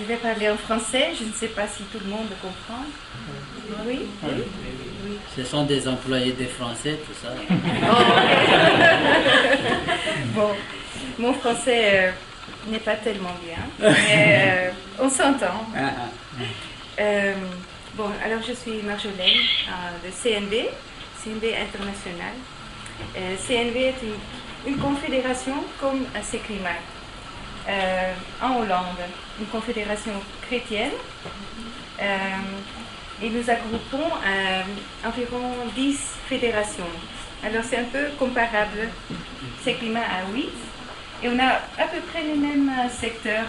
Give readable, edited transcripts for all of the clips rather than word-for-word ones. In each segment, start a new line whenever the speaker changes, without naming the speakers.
Je vais parler en français, je ne sais pas si tout le monde comprend. Oui, oui, oui.
Ce sont des employés des Français, tout ça.
Bon, mon français n'est pas tellement bien, mais on s'entend. Bon, alors je suis Marjolaine de CNV, CNV International. CNV est une confédération comme CECLIMAT en Hollande, une confédération chrétienne. Et nous agrupons environ 10 fédérations. Alors c'est un peu comparable, CECLIMAT à 8. Et on a à peu près les mêmes secteurs,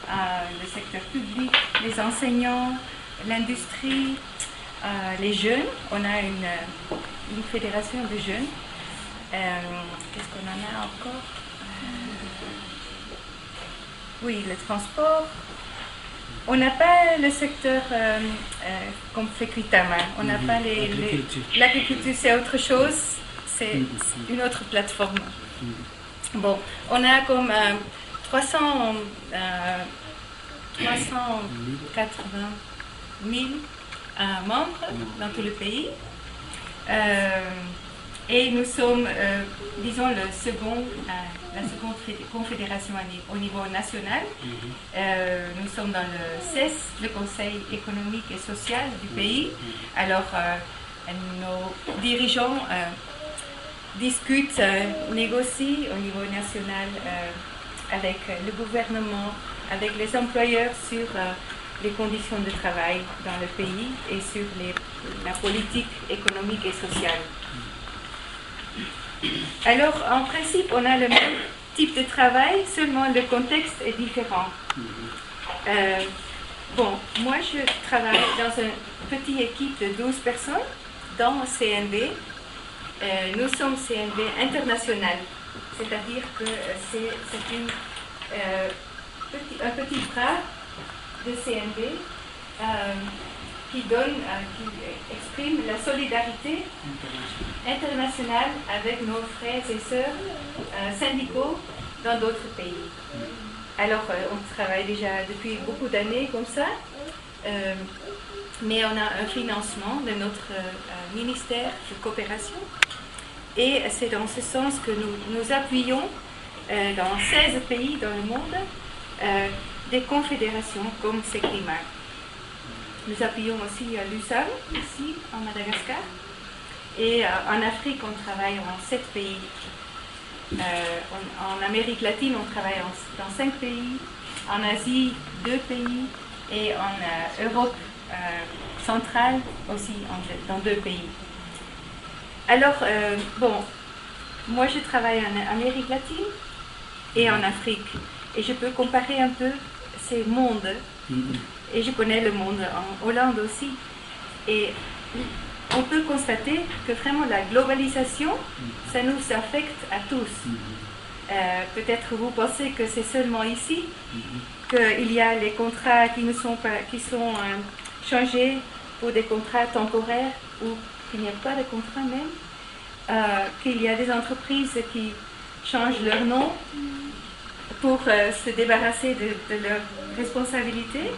le secteur public, les enseignants, l'industrie, les jeunes. On a une fédération de jeunes. Qu'est-ce qu'on en a encore? Oui, le transport. On n'a pas le secteur comme fait Cuitama. On n'a pas l'agriculture, c'est autre chose. C'est une autre plateforme. Bon, on a comme 380 000 membres dans tout le pays. Et nous sommes, disons, la seconde confédération au niveau national. Nous sommes dans le CES, le Conseil économique et social du pays. Alors, nos dirigeants discutent, négocient au niveau national avec le gouvernement, avec les employeurs sur les conditions de travail dans le pays et sur la politique économique et sociale. Alors, en principe, on a le même type de travail, seulement le contexte est différent. Bon, moi, je travaille dans une petite équipe de 12 personnes dans CNV. Nous sommes CNV international, c'est-à-dire que c'est un petit bras de CNV qui exprime la solidarité internationale avec nos frères et sœurs syndicaux dans d'autres pays. Alors, on travaille déjà depuis beaucoup d'années comme ça, mais on a un financement de notre ministère de coopération et c'est dans ce sens que nous appuyons dans 16 pays dans le monde des confédérations comme CECLIMAT. Nous appuyons aussi l'USAM, ici en Madagascar. Et en Afrique, on travaille en 7 pays. En Amérique latine, on travaille dans 5 pays. En Asie, 2 pays. Et en Europe centrale aussi, dans 2 pays. Alors, bon, moi je travaille en Amérique latine et en Afrique. Et je peux comparer un peu ces mondes. Et je connais le monde en Hollande aussi. Et on peut constater que vraiment la globalisation, ça nous affecte à tous. Peut-être vous pensez que c'est seulement ici qu'il y a les contrats qui sont changés pour des contrats temporaires ou qu'il n'y a pas de contrat même, qu'il y a des entreprises qui changent leur nom pour se débarrasser de leurs responsabilités,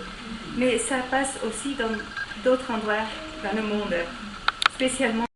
mais ça passe aussi dans d'autres endroits dans le monde, spécialement